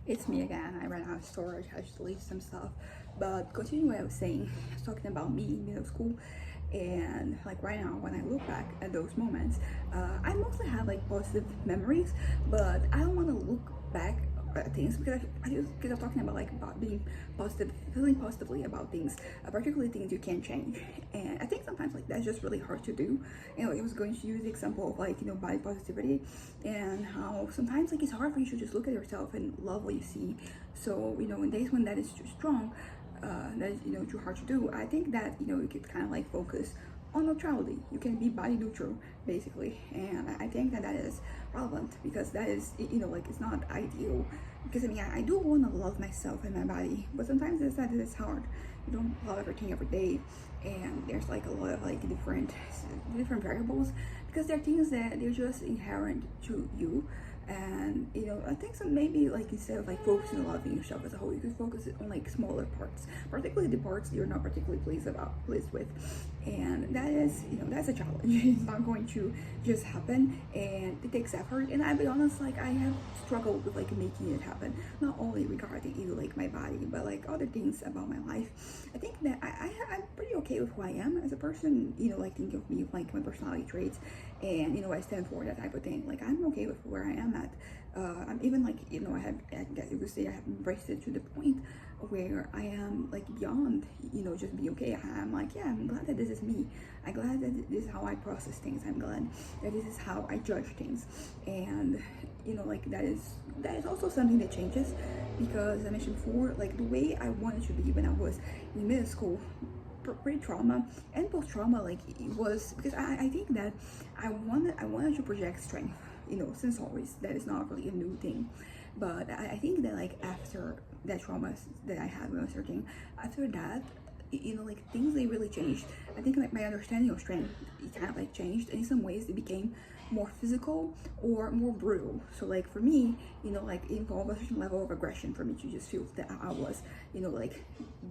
It's me again. I ran out of storage. I just deleted some stuff. But continuing what I was saying, I was talking about me in middle school. And like right now, when I look back at those moments, I mostly have like positive memories, but I don't want to look back things because because I'm talking about like about being positive, feeling positively about things, particularly things you can't change. And I think sometimes like that's just really hard to do. I was going to use the example of like body positivity and how sometimes like it's hard for you to just look at yourself and love what you see. So in days when that is too strong, that is too hard to do. I think that you could kind of like focus on neutrality. You can be body neutral basically, and I think that that is relevant because that is like it's not ideal. Because I do want to love myself and my body, but sometimes it's hard. You don't love everything every day, and there's like a lot of like different variables because there are things that they're just inherent to you. And I think so maybe like instead of like focusing a lot on yourself as a whole, you could focus it on like smaller parts, particularly the parts you're not particularly pleased with. And that is that's a challenge. It's not going to just happen, and it takes effort. And I'll be honest, like I have struggled with like making it happen, not only regarding like my body, but like other things about my life. I think that I'm pretty okay with who I am as a person. Like think of me like my personality traits, and I stand for that type of thing. Like I'm okay with where I am at. I'm even like I guess you could say I have embraced it to the point where I am like beyond just be okay. I'm like, yeah, I'm glad that this is me. I'm glad that this is how I process things. I'm glad that this is how I judge things. And like that is also something that changes because I mentioned before, like the way I wanted to be when I was in middle school, pre-trauma and post-trauma, like it was because I think that I wanted to project strength, since always. That is not really a new thing, but I think that like after that trauma that I had when I was 13, after that, like things they really changed. I think like my understanding of strength, it kind of like changed, and in some ways it became more physical or more brutal. So like for me, like it involved a certain level of aggression for me to just feel that I was like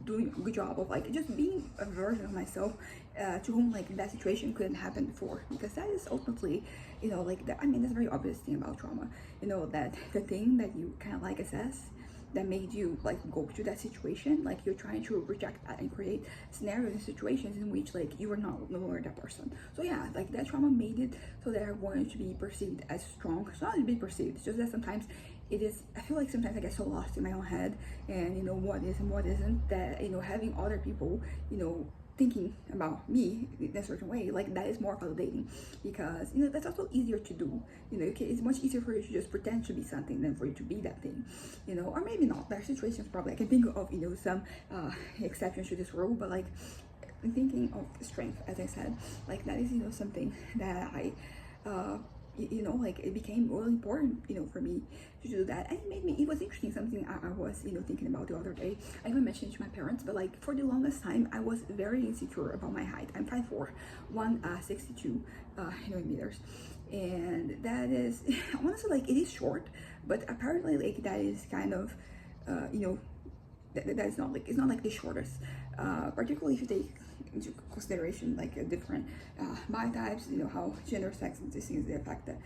doing a good job of like just being a version of myself, to whom like that situation couldn't happen before. Because that is ultimately like that, that's a very obvious thing about trauma, that the thing that you kind of like assess that made you like go to that situation, like you're trying to reject that and create scenarios and situations in which like you were no longer that person. So yeah, like that trauma made it so that I wanted to be perceived as strong. It's not to be perceived, it's just that sometimes it is, I feel like sometimes I get so lost in my own head and what is and what isn't, that having other people thinking about me in a certain way, like that is more validating because that's also easier to do. It's much easier for you to just pretend to be something than for you to be that thing. Or maybe not. There are situations probably I can think of some exceptions to this rule, but like thinking of strength, as I said, like that is something that I like it became really important for me to do that. And it was interesting, something I was thinking about the other day. I even mentioned it to my parents, but like for the longest time I was very insecure about my height. I'm 5'4", 162 meters, and that is honestly like it is short, but apparently like that is kind of that is not like, it's not like the shortest, particularly if you take into consideration like a different body types, how gender, sex, and these things they affect that.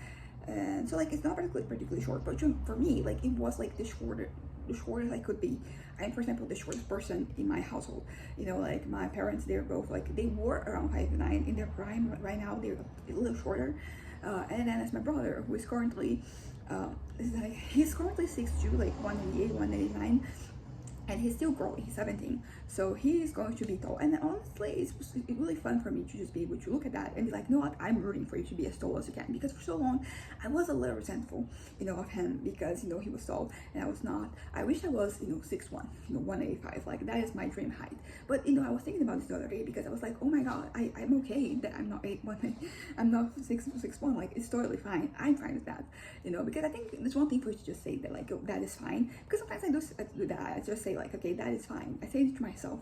And so like it's not particularly short, but for me like it was like the shortest I could be. I'm, for example, the shortest person in my household. Like my parents, they're both like, they were around 5'9" in their prime. Right now they're a little shorter, and then as my brother, who is currently he's currently 6'2", like 188, 189, and he's still growing. He's 17, so he's going to be tall. And honestly, it's really fun for me to just be able to look at that and be like, no, what, I'm rooting for you to be as tall as you can. Because for so long I was a little resentful of him because he was tall and I was not. I wish I was 6'1", 185. Like that is my dream height. But I was thinking about this the other day because I was like, oh my god, I'm okay that I'm not 8'1", I'm not 6'1". Like it's totally fine. I'm fine with that. Because I think there's one thing for you to just say that like, oh, that is fine. Because sometimes I do that. I just say like, okay, that is fine. I say it to myself,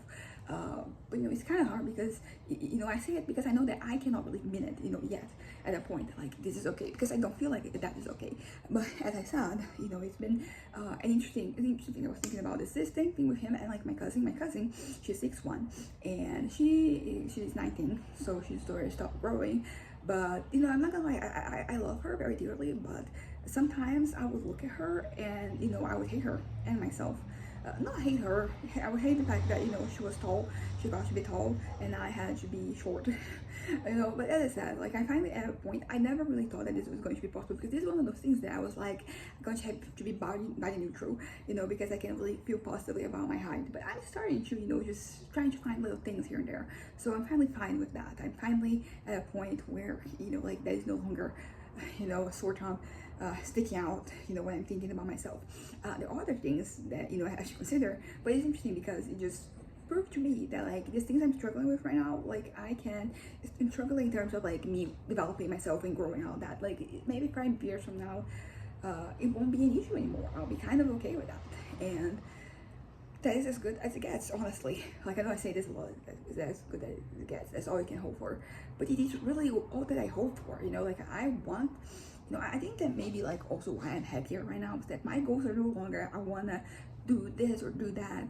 but it's kind of hard because I say it because I know that I cannot really mean it yet at a point like this is okay, because I don't feel like that is okay. But as I said, it's been an interesting thing. I was thinking about this same thing with him and like my cousin. She's 6'1", and she's 19, so she's already stopped growing. But I'm not gonna lie, I love her very dearly, but sometimes I would look at her and, I would hate her and myself. Not hate her, I would hate the fact that, she was tall, she got to be tall, and I had to be short. But as I said, like, I finally at a point, I never really thought that this was going to be possible, because this is one of those things that I was like, going to have to be body neutral, because I can't really feel positively about my height. But I'm starting to, just trying to find little things here and there. So I'm finally fine with that. I'm finally at a point where, like, that is no longer, a sore thumb sticking out, when I'm thinking about myself. There are other things that, I should consider, but it's interesting because it just proved to me that, like, these things I'm struggling with right now, like, I'm struggling in terms of, like, me developing myself and growing out of that. Like, maybe 5 years from now, it won't be an issue anymore. I'll be kind of okay with that. And that is as good as it gets, honestly. Like, I know I say this a lot, it's as good as it gets, that's all you can hope for. But it is really all that I hope for, like, I want, I think that maybe, like, also why I'm happier right now is that my goals are no longer, I want to do this or do that.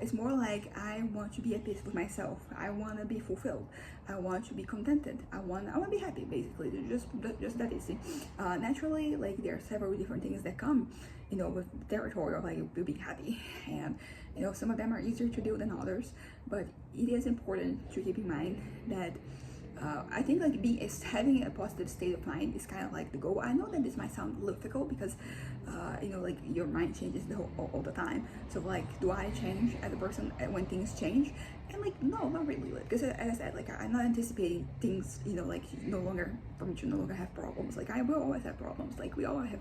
It's more like I want to be at peace with myself. I want to be fulfilled. I want to be contented. I want to be happy, basically. Just that easy. Naturally, like, there are several different things that come, with territory of, like, you being happy. And, some of them are easier to do than others. But it is important to keep in mind that I think, like, having a positive state of mind is kind of like the goal. I know that this might sound a little difficult because, like, your mind changes all the time. So, like, do I change as a person when things change? And, like, no, not really. Because, as I said, like, I'm not anticipating things, like, for me to no longer have problems. Like, I will always have problems. Like, we all have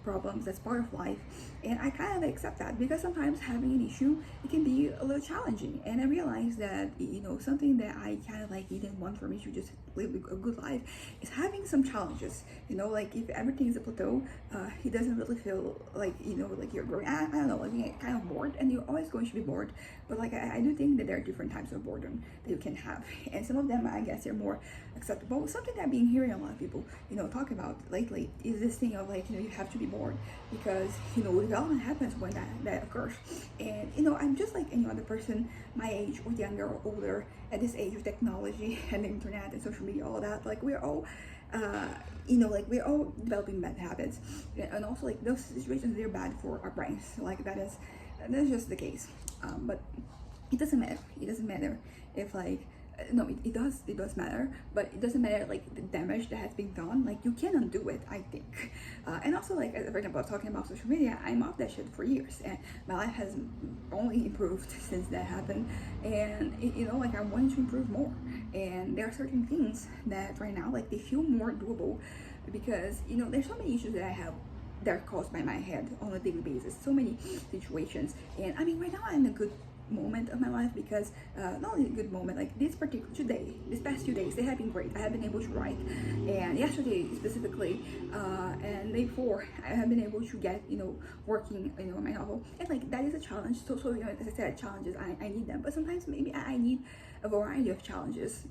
problems. That's part of life. And I kind of accept that, because sometimes having an issue, it can be a little challenging. And I realized that, something that I kind of, like, didn't want for me to just live a good life is having some challenges. Like, if everything is a plateau, it doesn't really feel like, like you're growing. I don't know, like, you get kind of bored, and you're always going to be bored. But, like, I do think that there are different types of boredom that you can have, and some of them, I guess, are more acceptable. Something that I've been hearing a lot of people, talk about lately is this thing of, like, you have to be bored, because, development happens when that occurs. And, I'm just like any other person my age, or younger or older, at this age of technology and the internet and social media, all that. Like, we're all like, we're all developing bad habits, and also, like, those situations, they're bad for our brains. Like, that's just the case. But it doesn't matter if, like, no, it does matter, but it doesn't matter, like, the damage that has been done. Like, you can undo it, I think. And also, like, for example, talking about social media, I'm off that shit for years, and my life has only improved since that happened. And like, I want to improve more, and there are certain things that right now, like, they feel more doable, because there's so many issues that I have that are caused by my head on a daily basis, so many situations. And I mean, right now I'm in a good moment of my life, because not only a good moment, like, this past 2 days, they have been great. I have been able to write, and yesterday specifically, and the day before, I have been able to get working on my novel. And, like, that is a challenge. So as I said, challenges, I need them, but sometimes maybe I need a variety of challenges,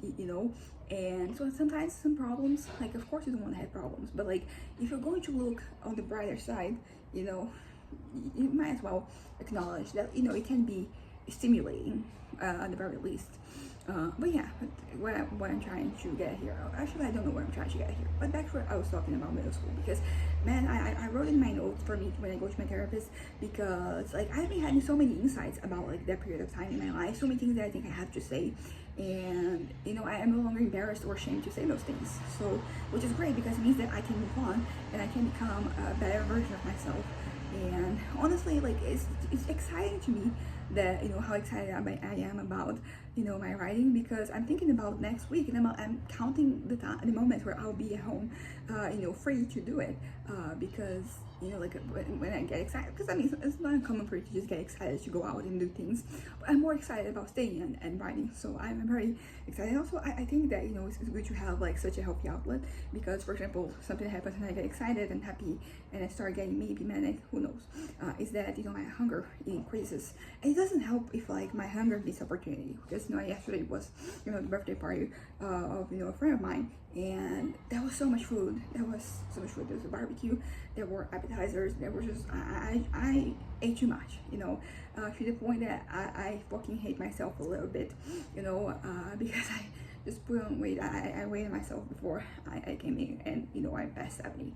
and so sometimes some problems, like, of course you don't want to have problems, but, like, if you're going to look on the brighter side, you might as well acknowledge that it can be stimulating, at the very least. But yeah, what I'm trying to get here, actually I don't know what I'm trying to get here, but that's what I was talking about middle school. Because, man, I wrote in my notes for me when I go to my therapist, because, like, I've been having so many insights about, like, that period of time in my life, so many things that I think I have to say, and I am no longer embarrassed or ashamed to say those things. So, which is great, because it means that I can move on and I can become a better version of myself. And honestly, like, it's exciting to me that how excited I am about my writing, because I'm thinking about next week, and I'm counting the moments where I'll be at home, free to do it, because like, when I get excited, because I mean, it's not uncommon for you to just get excited to go out and do things, but I'm more excited about staying and writing. So I'm very excited. Also, I think that it's good to have, like, such a healthy outlet, because, for example, something happens and I get excited and happy and I start getting maybe manic, who knows, is that my hunger increases. And it doesn't help if, like, my hunger meets opportunity, because yesterday was the birthday party of a friend of mine, and there was so much food. There was a barbecue, there were appetizers, there was just I ate too much, to the point that I fucking hate myself a little bit, because I just put on weight. I weighed myself before I came in, and I passed 70.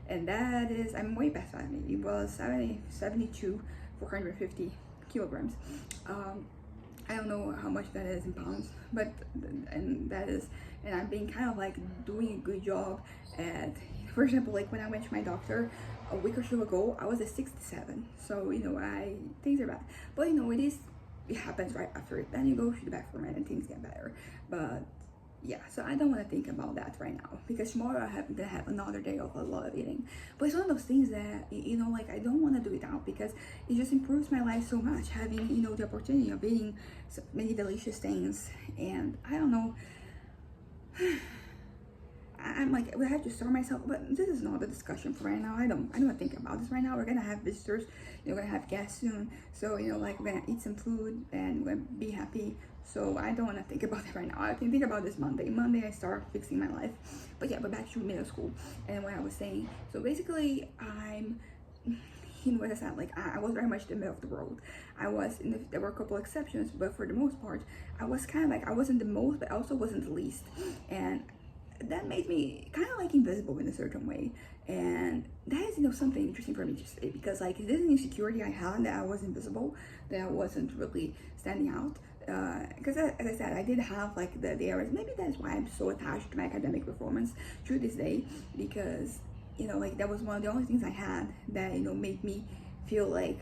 and that is, I'm way past that. It was 72 450 kilograms. I don't know how much that is in pounds, but and that is, and I've been kind of like doing a good job at, for example, like when I went to my doctor a week or two ago, I was at 67. So things are bad, but it happens right after it. Then you go to the bathroom and things get better. But yeah, so I don't want to think about that right now, because tomorrow I have to have another day of a lot of eating. But it's one of those things that like I don't want to do it now, because it just improves my life so much, having the opportunity of eating so many delicious things. And I don't know, I'm like, we have to start myself, but this is not the discussion for right now. I don't want to think about this right now. We're gonna have visitors, we're gonna have guests soon, so like we're gonna eat some food and we're gonna be happy. So I don't want to think about it right now. I can think about this Monday I start fixing my life. But yeah, but back to middle school and what I was saying. So basically, I'm, what I said, like I was very much the middle of the road. I was there were a couple exceptions, but for the most part, I was kind of like, I wasn't the most, but I also wasn't the least. And that made me kind of like invisible in a certain way. And that is something interesting for me to say, because like this insecurity I had, that I was invisible, that I wasn't really standing out. Because as I said, I did have like the areas, maybe that's why I'm so attached to my academic performance to this day, because like that was one of the only things I had that made me feel like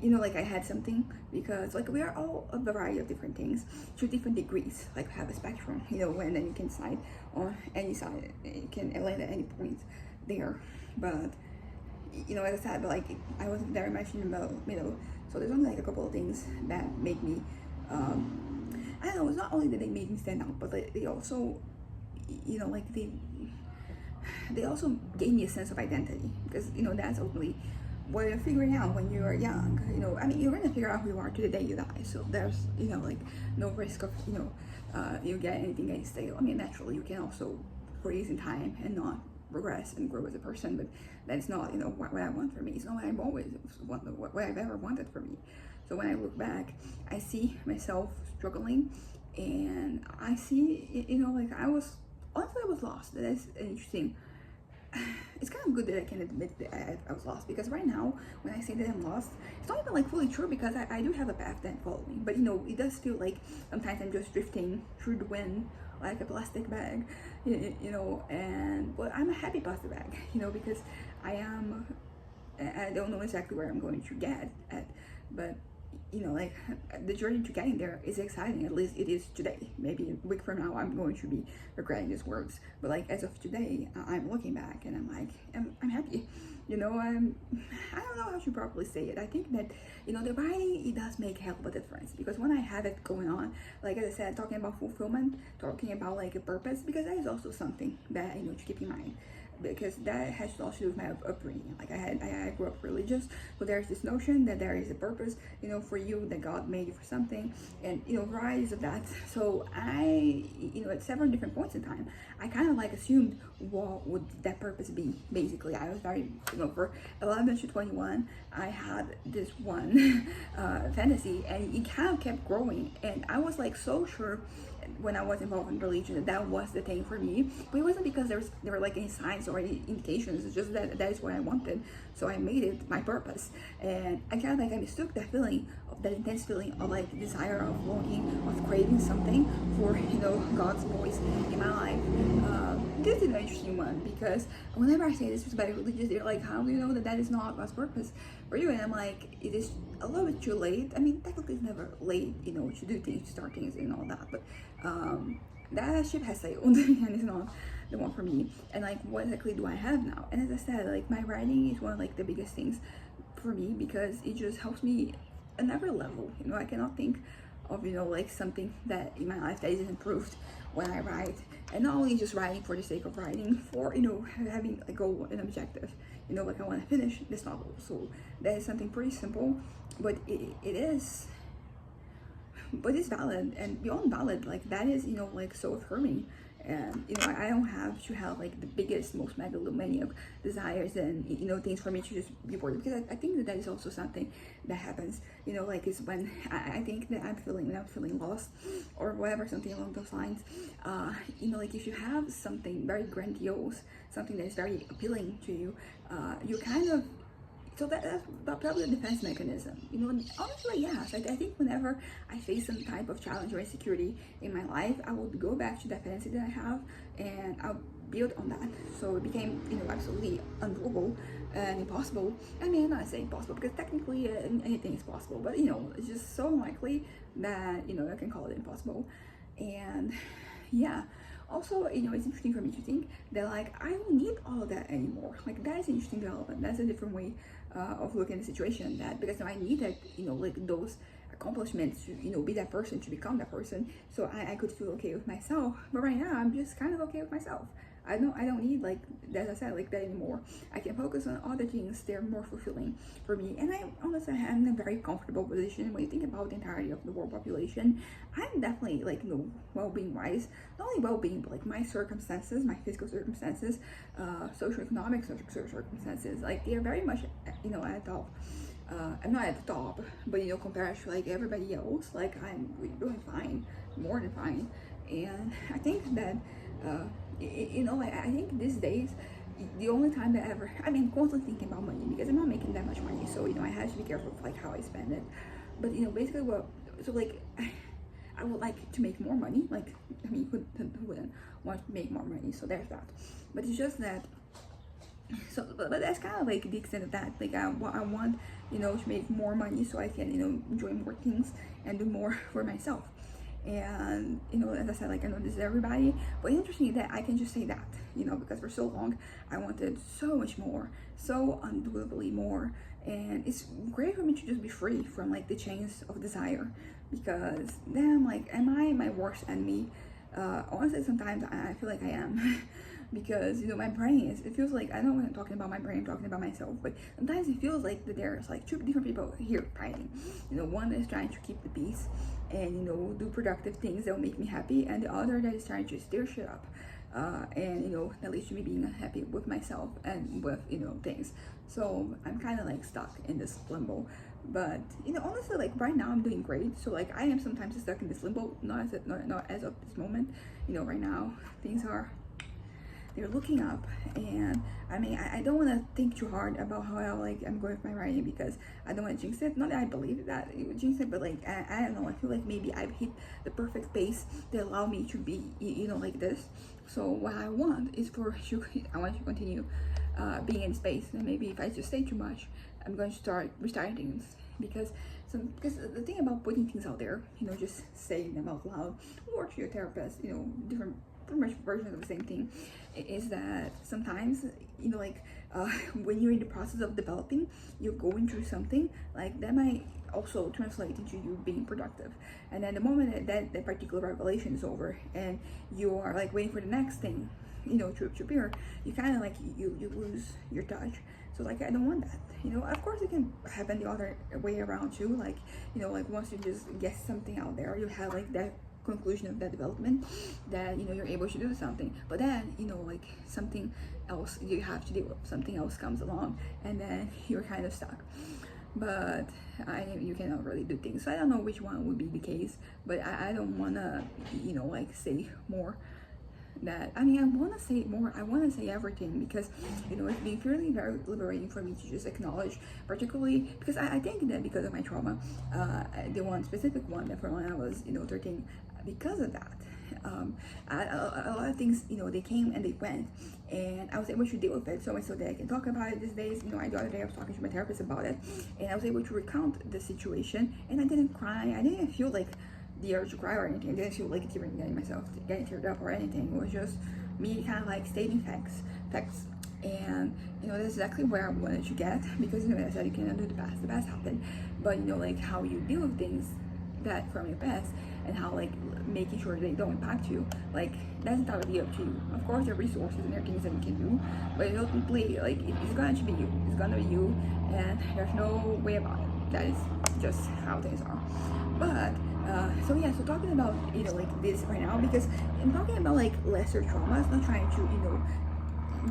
like I had something. Because like we are all a variety of different things to different degrees, like have a spectrum, and then you can slide on any side, you can land at any point there. But as I said, but like I was very much in the middle. So there's only like a couple of things that made me I don't know, it's not only that they made me stand out, but they also like they also gave me a sense of identity, because that's ultimately what you're figuring out when you're young. I mean, you're gonna figure out who you are to the day you die, so there's like no risk of you get anything against it. I mean, naturally you can also freeze in time and not progress and grow as a person, but that's not what I want for me. It's not what I've always what I've ever wanted for me. So when I look back, I see myself struggling, and I see like I was lost. That's interesting. It's kind of good that I can admit that I was lost, because right now when I say that I'm lost, it's not even like fully true, because I do have a path that follows me, but it does feel like sometimes I'm just drifting through the wind like a plastic bag, and but I'm a happy plastic bag, because I don't know exactly where I'm going to get at, but like the journey to getting there is exciting. At least it is today. Maybe a week from now I'm going to be regretting these words, but like as of today, I'm looking back and I'm like, I'm happy. I don't know how to properly say it. I think that the writing, it does make hell of a difference, because when I have it going on, like as I said, talking about fulfillment, talking about like a purpose, because that is also something that to keep in mind, because that has to also do with my upbringing. Like I grew up religious, so there's this notion that there is a purpose for you, that God made you for something, and varieties of that. So I at several different points in time, I kind of like assumed what would that purpose be. Basically, I was very for 11 to 21, I had this one fantasy, and it kind of kept growing, and I was like so sure when I was involved in religion that was the thing for me. But it wasn't because there were like any signs or any indications. It's just that is what I wanted, so I made it my purpose. And I kind of like I mistook that feeling, of that intense feeling of like desire, of longing, of craving something for God's voice in my life. This is an interesting one, because whenever I say this is about religious, they're like, how do you know that is not God's purpose for you? And I'm like, it is a little bit too late. I mean, technically it's never late, to do things, to start things and all that, but that ship has sailed and it's not the one for me. And like, what exactly do I have now? And as I said, like my writing is one of like the biggest things for me, because it just helps me another level. I cannot think of like something that in my life that is improved when I write, and not only just writing for the sake of writing, for having a goal, an objective, like I want to finish this novel. So that is something pretty simple, but it is, but it's valid, and beyond valid, like that is like so affirming. And I don't have to have like the biggest, most megalomaniac desires and things for me to just be bored, because I think that is also something that happens. Like it's when I think that I'm feeling lost or whatever, something along those lines. Like if you have something very grandiose, something that is very appealing to you, you kind of, so that's probably a defense mechanism. And honestly, yes. I think whenever I face some type of challenge or insecurity in my life, I will go back to that fantasy that I have, and I'll build on that. So it became, absolutely undoable and impossible. I mean, I'm not saying impossible, because technically anything is possible, but it's just so unlikely that I can call it impossible. And yeah. Also, it's interesting for me to think that like I don't need all of that anymore. Like that is an interesting development. That's a different way of looking at the situation. That because now I need that, like those accomplishments to, be that person, to become that person. So I could feel okay with myself. But right now I'm just kind of okay with myself. I don't need, like, as I said, like that anymore. I can focus on other things. They're more fulfilling for me. And I honestly am in a very comfortable position. When you think about the entirety of the world population, I'm definitely, like, well-being wise, not only well-being, but like my circumstances, my physical circumstances, socioeconomic circumstances, like they're very much, at the top. I'm not at the top, but compared to like everybody else, like I'm doing fine, more than fine. And I think that I think these days the only time that ever, constantly thinking about money, because I'm not making that much money, so I have to be careful of like how I spend it. But basically I would like to make more money. Like, who wouldn't want to make more money? So there's that. But it's just that, so but that's kind of like the extent of that. Like I want to make more money so I can enjoy more things and do more for myself. And as I said, like I know this is everybody, but it's interesting that I can just say that, because for so long I wanted so much more, so unbelievably more. And it's great for me to just be free from like the chains of desire, because then I'm like, am I my worst enemy? Honestly, sometimes I feel like I am. Because my brain it feels like, I know when I'm talking about my brain, I'm talking about myself, but sometimes it feels like that there's like two different people here fighting. One is trying to keep the peace and do productive things that will make me happy, and the other that is trying to stir shit up, and that leads to me being unhappy with myself and with things. So I'm kind of like stuck in this limbo. But honestly, like right now I'm doing great. So like I am sometimes stuck in this limbo, not as of this moment. Right now they're looking up, and I don't want to think too hard about how I'm going with my writing, because I don't want to jinx it. Not that I believe that it would jinx it, but like I don't know, I feel like maybe I've hit the perfect pace that allow me to be like this. So what I want is I want to continue being in space. And maybe if I just say too much, I'm going to start restarting things, because the thing about putting things out there, just saying them out loud, or to your therapist, different pretty much versions of the same thing, is that sometimes when you're in the process of developing, you're going through something like that might also translate into you being productive. And then the moment that particular revelation is over and you are like waiting for the next thing to appear, you kind of like you lose your touch. So like I don't want that. Of course it can happen the other way around too, like like once you just get something out there, you have like that conclusion of that development, that you're able to do something, but then like something else you have to deal with, something else comes along, and then you're kind of stuck. But you cannot really do things. So I don't know which one would be the case, but I don't want to like say more. That I want to say more, I want to say everything, because it's been really very liberating for me to just acknowledge, particularly because I think that because of my trauma, the one specific one that from when I was 13, because of that, a lot of things they came and they went, and I was able to deal with it so much so that I can talk about it these days. The other day I was talking to my therapist about it, and I was able to recount the situation, and I didn't cry, I didn't feel like the urge to cry or anything. I didn't feel like getting teared up or anything. It was just me kind of like stating facts, and that's exactly where I wanted to get, because as I said, you can undo the past happened, but like how you deal with things that from your past, and how like making sure they don't impact you, like that's entirely up to you. Of course there are resources and there are things that you can do, but ultimately like it's going to be you, and there's no way about it. that is just how things are. But so yeah, so talking about like this right now, because I'm talking about like lesser traumas, not trying to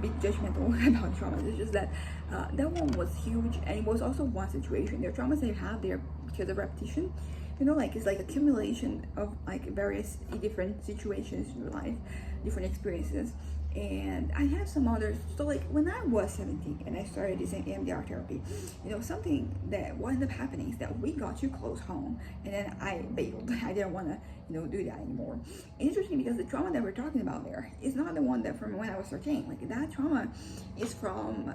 be judgmental about traumas. It's just that that one was huge, and it was also one situation. There are traumas that you have there because of repetition. Like it's like accumulation of like various different situations in your life, different experiences. And I have some others. So like when I was 17 and I started this EMDR therapy, something that what ended up happening is that we got too close home, and then I bailed. I didn't want to do that anymore. Interesting, because the trauma that we're talking about there is not the one that from when I was 13. Like that trauma is from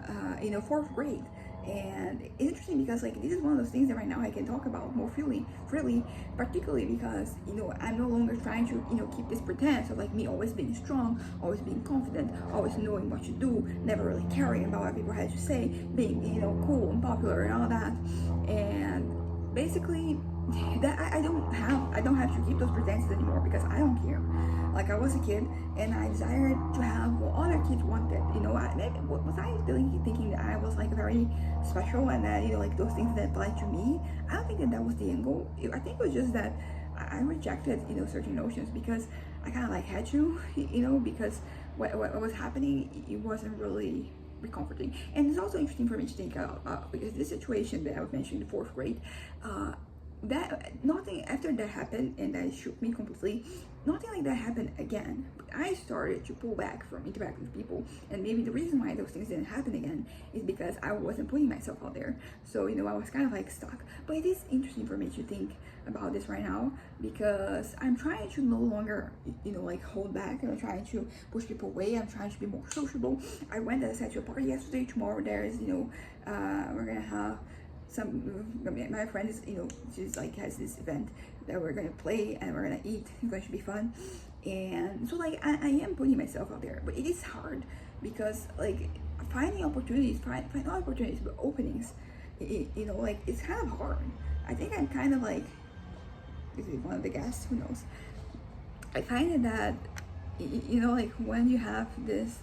fourth grade. And it's interesting because like this is one of those things that right now I can talk about more freely, particularly because I'm no longer trying to keep this pretense of like me always being strong, always being confident, always knowing what to do, never really caring about what people had to say, being cool and popular and all that. And basically that I don't have to keep those pretenses anymore, because I don't care. Like I was a kid and I desired to have what other kids wanted. Was I really thinking that I was like very special and that like those things that applied to me? I don't think that was the end goal. I think it was just that I rejected certain notions because I kind of like had to, because what was happening, it wasn't really comforting. And it's also interesting for me to think about because this situation that I was mentioning in the fourth grade, that nothing after that happened and that shook me completely, nothing like that happened again. I started to pull back from interacting with people, and maybe the reason why those things didn't happen again is because I wasn't putting myself out there. So I was kind of like stuck. But it is interesting for me to think about this right now, because I'm trying to no longer like hold back. I'm trying to push people away. I'm trying to be more sociable. I went, as I said, to a party yesterday. Tomorrow there's we're gonna have my friend is she's like has this event that we're gonna play and we're gonna eat. It's going to be fun. And so like I am putting myself out there, but it is hard because like finding opportunities, find opportunities, but openings, like it's kind of hard. I think I'm kind of like, this is one of the guests, who knows. I find it that like when you have this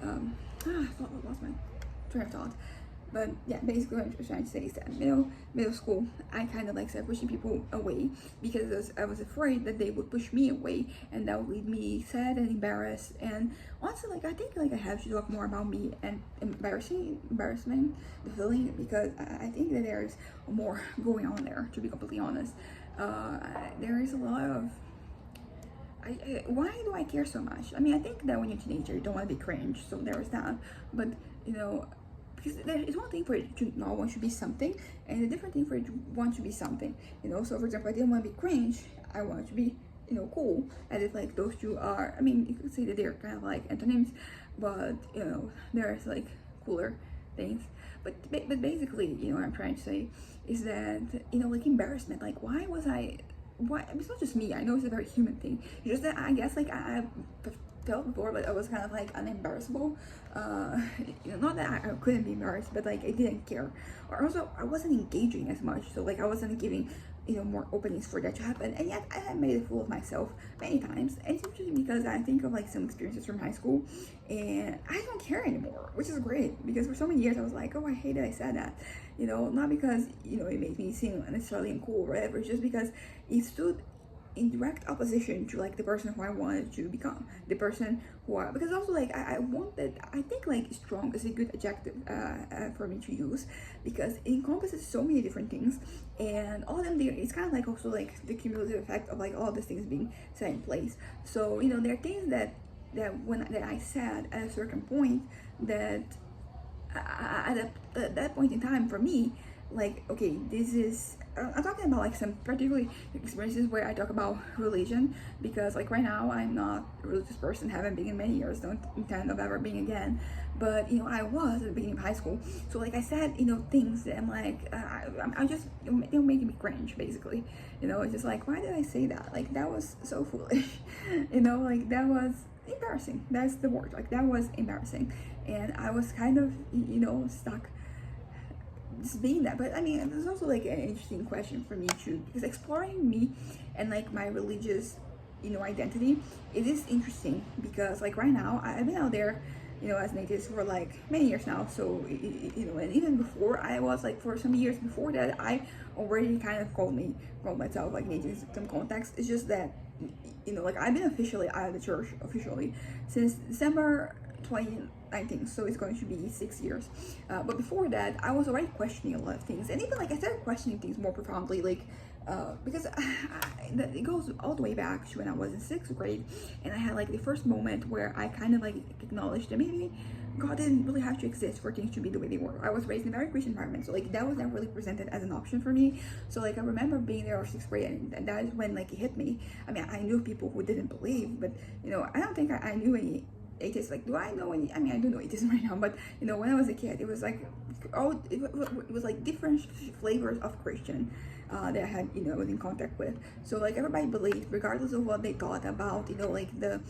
I lost my train of thought. But yeah, basically what I'm trying to say is that middle school, I kind of like started pushing people away because I was afraid that they would push me away, and that would leave me sad and embarrassed. And honestly, like I think like I have to talk more about me and embarrassment, the feeling, because I think that there's more going on there. To be completely honest, there is a lot of. Why do I care so much? I mean, I think that when you're a teenager, you don't want to be cringe, so there is that. But because it's one thing for it to not want to be something, and a different thing for it to want to be something. So for example, I didn't want to be cringe. I wanted to be cool. As if like those two are. I mean, you could say that they're kind of like antonyms, but there's like cooler things. But basically, what I'm trying to say is that like embarrassment. Like why? It's not just me. I know it's a very human thing. It's just that I guess like I felt before, but I was kind of like unembarrassable. Not that I couldn't be embarrassed, but like I didn't care. Or also I wasn't engaging as much, so like I wasn't giving more openings for that to happen. And yet I had made a fool of myself many times. And it's interesting because I think of like some experiences from high school, and I don't care anymore, which is great, because for so many years I was like, oh, I hate that I said that. Not because it made me seem necessarily uncool or whatever. It's just because it stood in direct opposition to like the person who I wanted to become, the person because also like I think like strong is a good adjective for me to use, because it encompasses so many different things, and all of them there, it's kind of like also like the cumulative effect of like all these things being set in place. So there are things that I said at a certain point that at that point in time for me, like, okay, this is I'm talking about like some particularly experiences where I talk about religion, because like right now I'm not a religious person, haven't been in many years, don't intend of ever being again, but I was at the beginning of high school. So like I said things that I'm like I just they're making me cringe, basically. It's just like, why did I say that? Like that was so foolish. Like that was embarrassing. That's the word. Like that was embarrassing, and I was kind of stuck just being that. But I mean, there's also like an interesting question for me too, because exploring me and like my religious identity, it is interesting, because like right now I've been out there you know, as an atheist for like many years now. So you know, and even before I was like, for some years before that, I already kind of called myself like an atheist in some context. It's just that, you know, like I've been officially out of the church officially since December 2019, so it's going to be 6 years. But before that, I was already questioning a lot of things, and even like I started questioning things more profoundly, like because it goes all the way back to when I was in 6th grade, and I had like the first moment where I kind of like acknowledged that maybe God didn't really have to exist for things to be the way they were. I was raised in a very Christian environment, so like that was never really presented as an option for me. So like I remember being there in 6th grade, and that is when like it hit me. I mean, I knew people who didn't believe, but you know, I don't think I knew any atheists. Like, do I know any? I mean, I do know atheists right now, but you know, when I was a kid, it was like it was like different flavors of Christian that I had, you know, was in contact with. So like everybody believed, regardless of what they thought about, you know, like the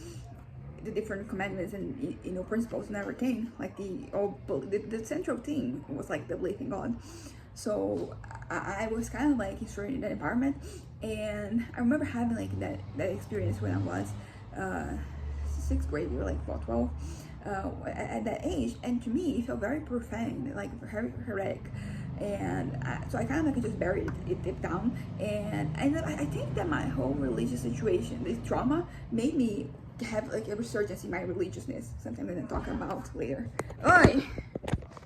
different commandments and, you know, principles and everything. Like the central theme was like the belief in God. So I was kind of like instructed in that environment, and I remember having like that experience when I was 6th grade. We were like about 12 at that age, and to me it felt very profane, like very heretic. And so I kind of like just buried it deep down, and I think that my whole religious situation, this trauma, made me have like a resurgence in my religiousness, something I'm going to talk about later. Oi!